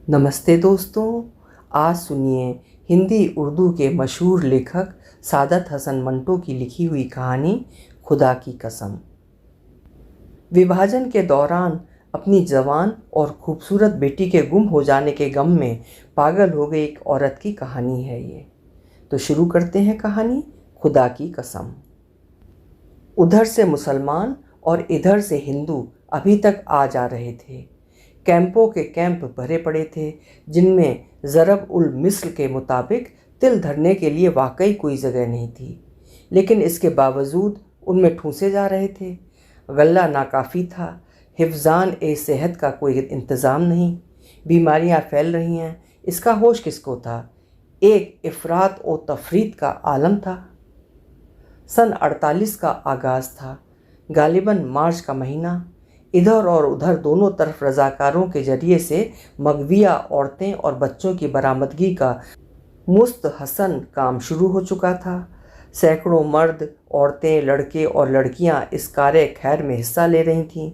नमस्ते दोस्तों, आज सुनिए हिंदी उर्दू के मशहूर लेखक सादत हसन मंटो की लिखी हुई कहानी खुदा की कसम। विभाजन के दौरान अपनी जवान और खूबसूरत बेटी के गुम हो जाने के गम में पागल हो गई एक औरत की कहानी है ये। तो शुरू करते हैं कहानी खुदा की कसम। उधर से मुसलमान और इधर से हिंदू अभी तक आ जा रहे थे। कैंपों के कैंप भरे पड़े थे जिनमें ज़रब उल मिस्ल के मुताबिक तिल धरने के लिए वाकई कोई जगह नहीं थी, लेकिन इसके बावजूद उनमें ठूंसे जा रहे थे। गल्ला नाकाफ़ी था, हिफ्ज़ान ए सेहत का कोई इंतज़ाम नहीं, बीमारियां फैल रही हैं, इसका होश किसको था। एक इफ़रात व तफरीत का आलम था। सन 48 का आगाज़ था, गालिबन मार्च का महीना। इधर और उधर दोनों तरफ रज़ाकारों के जरिए से मगविया औरतें और बच्चों की बरामदगी का मुस्तहसन काम शुरू हो चुका था। सैकड़ों मर्द, औरतें, लड़के और लड़कियां इस कार्य खैर में हिस्सा ले रही थीं।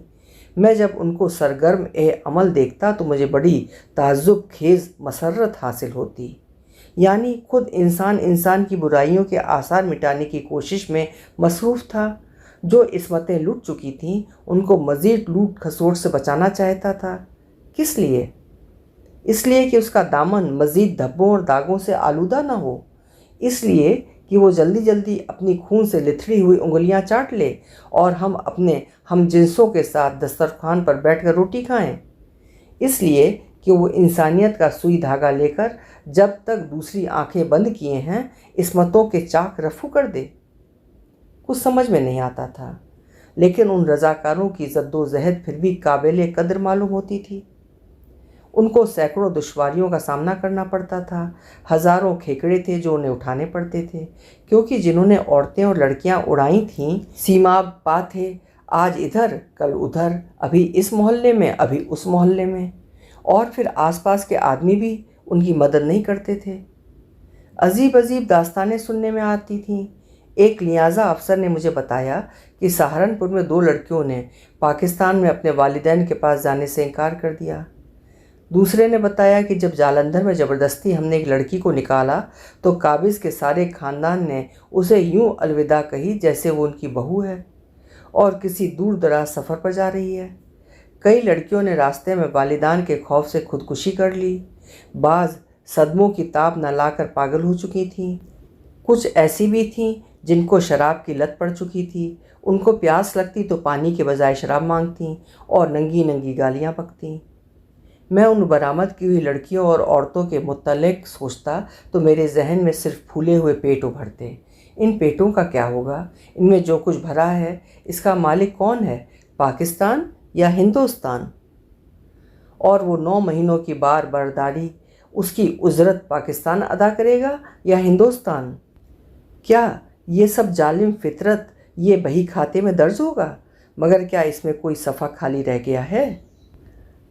मैं जब उनको सरगर्म अमल देखता तो मुझे बड़ी ताज्जुब खेज़ मसर्रत हासिल होती। यानी खुद इंसान इंसान की बुराइयों के आसार मिटाने की कोशिश में मसरूफ़ था। जो इस्मतें लूट चुकी थीं उनको मज़ीद लूट खसोट से बचाना चाहता था। किस लिए? इसलिए कि उसका दामन मज़ीद धब्बों और दागों से आलूदा ना हो, इसलिए कि वो जल्दी जल्दी अपनी खून से लिथड़ी हुई उंगलियां चाट ले और हम अपने हम जिन्सों के साथ दस्तरखान पर बैठकर रोटी खाएं, इसलिए कि वो इंसानियत का सुई धागा लेकर जब तक दूसरी आंखें बंद किए हैं इस्मतों के चाक रफू कर दे। कुछ समझ में नहीं आता था, लेकिन उन रज़ाकारों की जद्दोजहद फिर भी काबिल कदर मालूम होती थी। उनको सैकड़ों दुश्वारियों का सामना करना पड़ता था। हज़ारों खेकड़े थे जो उन्हें उठाने पड़ते थे, क्योंकि जिन्होंने औरतें और लड़कियां उड़ाई थीं सीमाब पा थे, आज इधर कल उधर, अभी इस मोहल्ले में अभी उस मोहल्ले में, और फिर आसपास के आदमी भी उनकी मदद नहीं करते थे। अजीब अजीब दास्तानें सुनने में आती थीं। एक लिहाजा अफसर ने मुझे बताया कि सहारनपुर में 2 लड़कियों ने पाकिस्तान में अपने वालिदैन के पास जाने से इनकार कर दिया। दूसरे ने बताया कि जब जालंधर में ज़बरदस्ती हमने एक लड़की को निकाला तो काबिज़ के सारे ख़ानदान ने उसे यूं अलविदा कही जैसे वो उनकी बहू है और किसी दूर दराज सफ़र पर जा रही है। कई लड़कियों ने रास्ते में वालिदान के खौफ से खुदकुशी कर ली। बाज़ सदमों की ताब न लाकर पागल हो चुकी थीं। कुछ ऐसी भी थीं जिनको शराब की लत पड़ चुकी थी। उनको प्यास लगती तो पानी के बजाय शराब मांगती और नंगी नंगी गालियाँ बकती। मैं उन बरामद की हुई लड़कियों और औरतों के मुतल्लिक़ सोचता तो मेरे जहन में सिर्फ फूले हुए पेट उभरते। इन पेटों का क्या होगा? इनमें जो कुछ भरा है इसका मालिक कौन है, पाकिस्तान या हिंदुस्तान? और वो 9 महीनों की बार बर्दारी, उसकी उजरत पाकिस्तान अदा करेगा या हिंदुस्तान? क्या ये सब जालिम फितरत ये बही खाते में दर्ज होगा? मगर क्या इसमें कोई सफ़ा खाली रह गया है?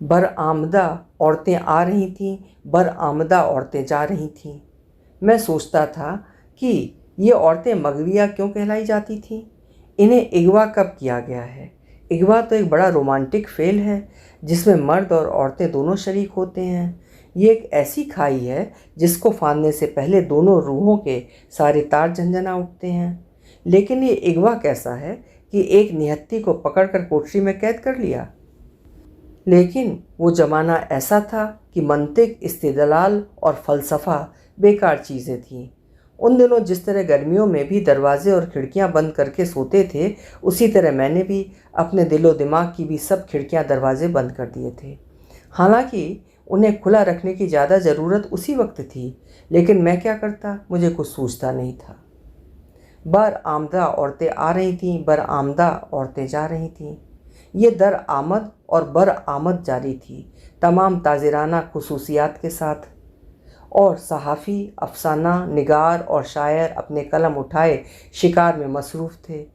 बरआमदा औरतें आ रही थीं, बरआमदा औरतें जा रही थीं। मैं सोचता था कि ये औरतें मगविया क्यों कहलाई जाती थीं? इन्हें इगवा कब किया गया है? इगवा तो एक बड़ा रोमांटिक फेल है जिसमें मर्द और औरतें दोनों शरीक होते हैं। ये एक ऐसी खाई है जिसको फांदने से पहले दोनों रूहों के सारे तार झंझना उठते हैं। लेकिन ये इगवा कैसा है कि एक निहत्ती को पकड़कर कोठरी में कैद कर लिया। लेकिन वो ज़माना ऐसा था कि मंतिक, इस्तिदलाल और फ़लसफ़ा बेकार चीज़ें थीं। उन दिनों जिस तरह गर्मियों में भी दरवाजे और खिड़कियां बंद करके सोते थे, उसी तरह मैंने भी अपने दिलो दिमाग की भी सब खिड़कियां दरवाजे बंद कर दिए थे। हालांकि उन्हें खुला रखने की ज़्यादा ज़रूरत उसी वक्त थी, लेकिन मैं क्या करता, मुझे कुछ सूझता नहीं था। बरआमदा औरतें आ रही थीं, बरआमदा औरतें जा रही थीं। ये दर आमद और बरआमद जारी थी, तमाम ताज़िराना खुसूसियात के साथ। और सहाफ़ी, अफसाना निगार और शायर अपने कलम उठाए शिकार में मसरूफ़ थे।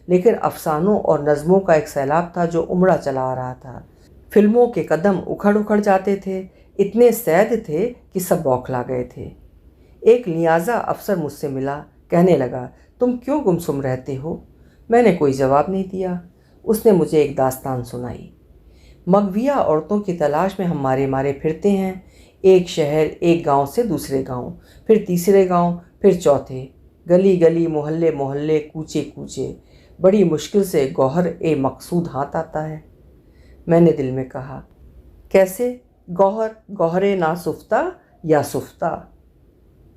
लेकिन अफसानों और नज़मों का एक सैलाब था जो उमड़ा चला आ रहा था। फिल्मों के कदम उखड़ उखड़ जाते थे, इतने सैद थे कि सब बौखला गए थे। एक लिहाजा अफसर मुझसे मिला, कहने लगा, तुम क्यों गुमसुम रहते हो? मैंने कोई जवाब नहीं दिया। उसने मुझे एक दास्तान सुनाई। मगविया औरतों की तलाश में हम मारे मारे फिरते हैं। एक शहर, एक गांव से दूसरे गांव, फिर तीसरे गांव, फिर चौथे, गली गली, मोहल्ले मोहल्ले, कूचे कूचे। बड़ी मुश्किल से गौहर ए मकसूद हाथ आता है। मैंने दिल में कहा, कैसे गौहर, गौहरे ना सुफ्ता या सुफ्ता?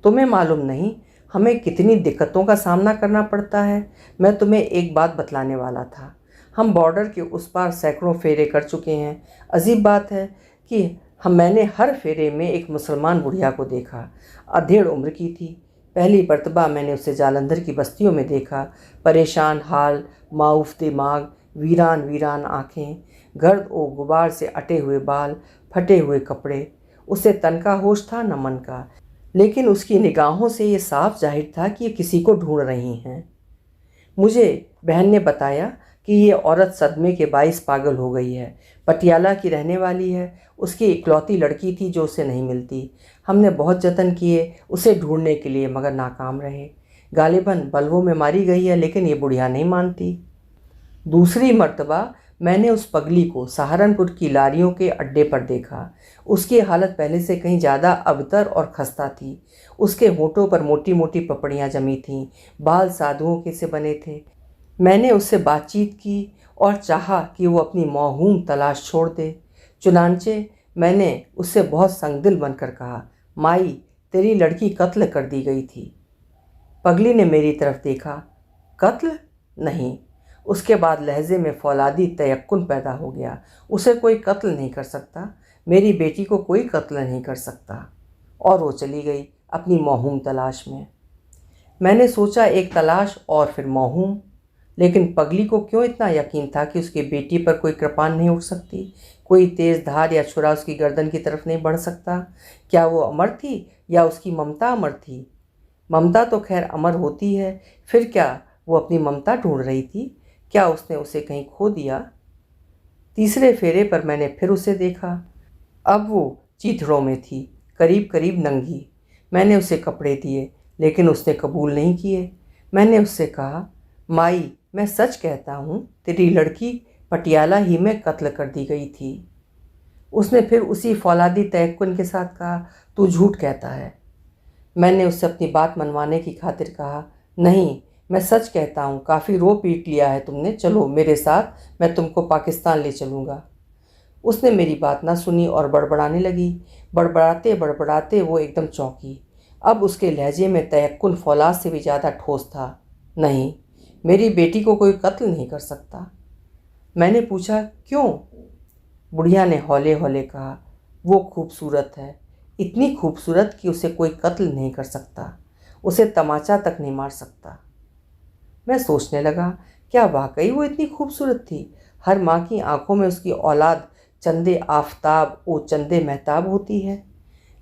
तुम्हें मालूम नहीं हमें कितनी दिक्कतों का सामना करना पड़ता है। मैं तुम्हें एक बात बतलाने वाला था। हम बॉर्डर के उस पार सैकड़ों फेरे कर चुके हैं। अजीब बात है कि मैंने हर फेरे में एक मुसलमान बुढ़िया को देखा। अधेड़ उम्र की थी। पहली मर्तबा मैंने उसे जालंधर की बस्तियों में देखा। परेशान हाल, माऊफ दिमाग, वीरान वीरान आँखें, गर्द ओ गुबार से अटे हुए बाल, फटे हुए कपड़े। उसे तन का होश था न मन का, लेकिन उसकी निगाहों से ये साफ जाहिर था कि ये किसी को ढूंढ रही हैं। मुझे बहन ने बताया कि ये औरत सदमे के बाइस पागल हो गई है। पटियाला की रहने वाली है। उसकी इकलौती लड़की थी जो उसे नहीं मिलती। हमने बहुत जतन किए उसे ढूंढने के लिए, मगर नाकाम रहे। गालिबन बल्वों में मारी गई है, लेकिन ये बुढ़िया नहीं मानती। दूसरी मर्तबा मैंने उस पगली को सहारनपुर की लारियों के अड्डे पर देखा। उसकी हालत पहले से कहीं ज़्यादा अबतर और खस्ता थी। उसके होठों पर मोटी मोटी पपड़ियाँ जमी थीं, बाल साधुओं के से बने थे। मैंने उससे बातचीत की और चाहा कि वो अपनी मौहूम तलाश छोड़ दे। चुनांचे मैंने उससे बहुत संगदिल बनकर कहा, माई, तेरी लड़की कत्ल कर दी गई थी। पगली ने मेरी तरफ देखा। कत्ल? नहीं। उसके बाद लहजे में फौलादी तयक्कुन पैदा हो गया। उसे कोई कत्ल नहीं कर सकता। मेरी बेटी को कोई कत्ल नहीं कर सकता। और वो चली गई अपनी मौहूम तलाश में। मैंने सोचा, एक तलाश और फिर मौहूम। लेकिन पगली को क्यों इतना यकीन था कि उसकी बेटी पर कोई कृपान नहीं उठ सकती, कोई तेज़ धार या छुरा उसकी गर्दन की तरफ नहीं बढ़ सकता? क्या वो अमर थी या उसकी ममता अमर थी? ममता तो खैर अमर होती है। फिर क्या वो अपनी ममता ढूंढ रही थी? क्या उसने उसे कहीं खो दिया? तीसरे फेरे पर मैंने फिर उसे देखा। अब वो चीथड़ों में थी, करीब करीब नंगी। मैंने उसे कपड़े दिए, लेकिन उसने कबूल नहीं किए। मैंने उससे कहा, माई, मैं सच कहता हूँ, तेरी लड़की पटियाला ही में कत्ल कर दी गई थी। उसने फिर उसी फौलादी तयक्कुन के साथ कहा, तू झूठ कहता है। मैंने उससे अपनी बात मनवाने की खातिर कहा, नहीं, मैं सच कहता हूँ। काफ़ी रो पीट लिया है तुमने, चलो मेरे साथ, मैं तुमको पाकिस्तान ले चलूँगा। उसने मेरी बात ना सुनी और बड़बड़ाने लगी। बड़बड़ाते बड़बड़ाते वो एकदम चौंकी। अब उसके लहजे में तयक्कुन फौलाद से भी ज़्यादा ठोस था। नहीं, मेरी बेटी को कोई कत्ल नहीं कर सकता। मैंने पूछा, क्यों? बुढ़िया ने हौले हौले कहा, वो खूबसूरत है, इतनी खूबसूरत कि उसे कोई कत्ल नहीं कर सकता, उसे तमाचा तक नहीं मार सकता। मैं सोचने लगा, क्या वाकई वो इतनी खूबसूरत थी? हर माँ की आंखों में उसकी औलाद चंदे आफताब ओ चंदे महताब होती है।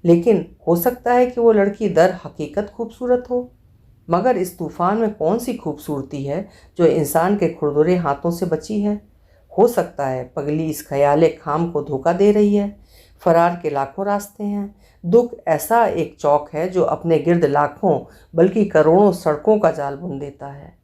लेकिन हो सकता है कि वो लड़की दर हकीकत खूबसूरत हो। मगर इस तूफ़ान में कौन सी खूबसूरती है जो इंसान के खुरदुरे हाथों से बची है? हो सकता है पगली इस ख्याले खाम को धोखा दे रही है। फरार के लाखों रास्ते हैं। दुख ऐसा एक चौक है जो अपने गिर्द लाखों बल्कि करोड़ों सड़कों का जाल बुन देता है।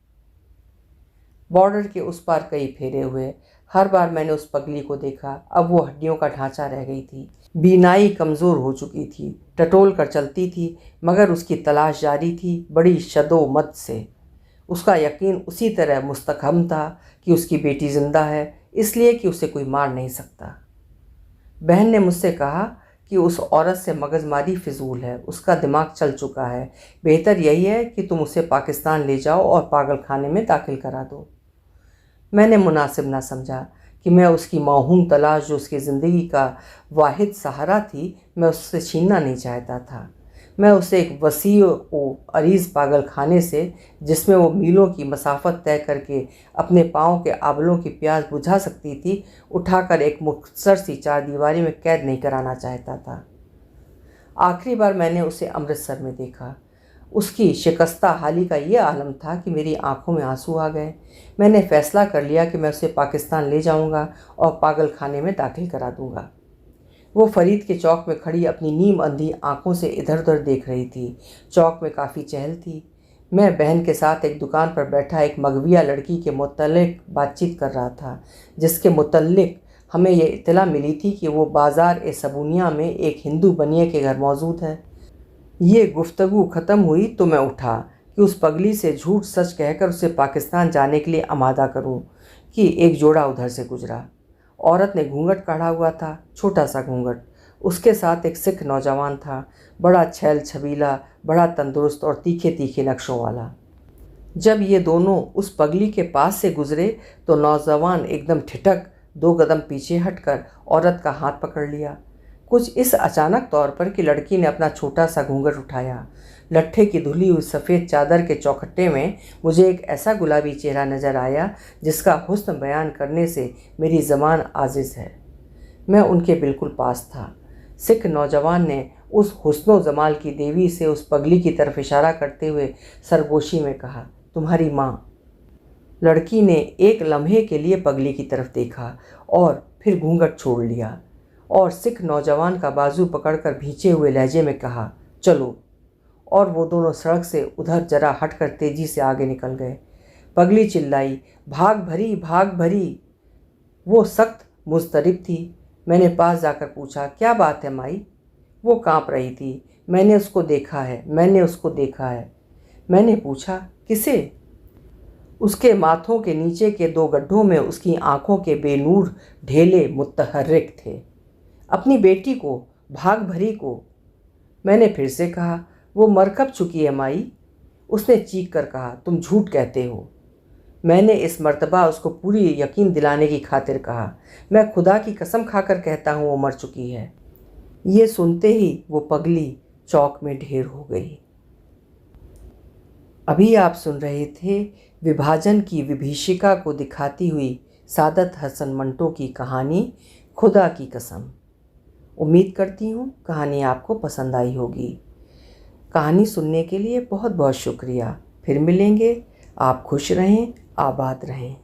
बॉर्डर के उस पार कई फेरे हुए। हर बार मैंने उस पगली को देखा। अब वो हड्डियों का ढांचा रह गई थी। बीनाई कमज़ोर हो चुकी थी। टटोल कर चलती थी, मगर उसकी तलाश जारी थी, बड़ी शदो-मद से। उसका यकीन उसी तरह मुस्तहकम था कि उसकी बेटी जिंदा है, इसलिए कि उसे कोई मार नहीं सकता। बहन ने मुझसे कहा कि उस औरत से मगजमारी फिजूल है, उसका दिमाग चल चुका है। बेहतर यही है कि तुम उसे पाकिस्तान ले जाओ और पागल खाने में दाखिल करा दो। मैंने मुनासिब ना समझा कि मैं उसकी मौहूम तलाश, जो उसकी ज़िंदगी का वाहिद सहारा थी, मैं उससे छीनना नहीं चाहता था। मैं उसे एक वसी व अरीज़ पागल खाने से, जिसमें वो मीलों की मसाफत तय करके अपने पाँव के आबलों की प्यास बुझा सकती थी, उठाकर एक मुख्तसर सी चारदीवारी में कैद नहीं कराना चाहता था। आखिरी बार मैंने उसे अमृतसर में देखा। उसकी शिकस्ता हाली का ये आलम था कि मेरी आंखों में आंसू आ गए। मैंने फ़ैसला कर लिया कि मैं उसे पाकिस्तान ले जाऊंगा और पागल खाने में दाखिल करा दूंगा। वो फरीद के चौक में खड़ी अपनी नीम अंधी आंखों से इधर उधर देख रही थी। चौक में काफ़ी चहल थी। मैं बहन के साथ एक दुकान पर बैठा एक मगविया लड़की के मुतल्लिक बातचीत कर रहा था, जिसके मुतल्लिक हमें ये इत्तला मिली थी कि वो बाज़ार ए सबूनिया में एक हिंदू बनिए के घर मौजूद है। ये गुफ्तगू ख़त्म हुई तो मैं उठा कि उस पगली से झूठ सच कहकर उसे पाकिस्तान जाने के लिए आमादा करूं कि एक जोड़ा उधर से गुजरा। औरत ने घूंघट काढ़ा हुआ था, छोटा सा घूंघट। उसके साथ एक सिख नौजवान था, बड़ा छैल छबीला, बड़ा तंदुरुस्त और तीखे तीखे नक्शों वाला। जब ये दोनों उस पगली के पास से गुजरे तो नौजवान एकदम ठिठक 2 कदम पीछे हटकर औरत का हाथ पकड़ लिया। कुछ इस अचानक तौर पर कि लड़की ने अपना छोटा सा घूंघट उठाया। लट्ठे की धुली हुई सफ़ेद चादर के चौखट्टे में मुझे एक ऐसा गुलाबी चेहरा नज़र आया जिसका हुस्न बयान करने से मेरी ज़बान आजिज़ है। मैं उनके बिल्कुल पास था। सिख नौजवान ने उस हुस्नो जमाल की देवी से उस पगली की तरफ इशारा करते हुए सरगोशी में कहा, तुम्हारी माँ। लड़की ने एक लम्हे के लिए पगली की तरफ देखा और फिर घूंघट छोड़ लिया और सिख नौजवान का बाजू पकड़कर भींचे हुए लहजे में कहा, चलो। और वो दोनों सड़क से उधर जरा हटकर तेजी से आगे निकल गए। पगली चिल्लाई, भाग भरी, भाग भरी। वो सख्त मुस्तरिब थी। मैंने पास जाकर पूछा, क्या बात है माई? वो कांप रही थी। मैंने उसको देखा है, मैंने उसको देखा है। मैंने पूछा, किसे? उसके माथों के नीचे के 2 गड्ढों में उसकी आंखों के बेनूर ढेले मुतहर्रिक थे। अपनी बेटी को, भाग भरी को। मैंने फिर से कहा, वो मर कब चुकी है माई? उसने चीख कर कहा, तुम झूठ कहते हो। मैंने इस मर्तबा उसको पूरी यकीन दिलाने की खातिर कहा, मैं खुदा की कसम खाकर कहता हूँ वो मर चुकी है। ये सुनते ही वो पगली चौक में ढेर हो गई। अभी आप सुन रहे थे विभाजन की विभीषिका को दिखाती हुई सादत हसन मंटो की कहानी खुदा की कसम। उम्मीद करती हूँ कहानी आपको पसंद आई होगी। कहानी सुनने के लिए बहुत बहुत शुक्रिया। फिर मिलेंगे। आप खुश रहें, आबाद रहें।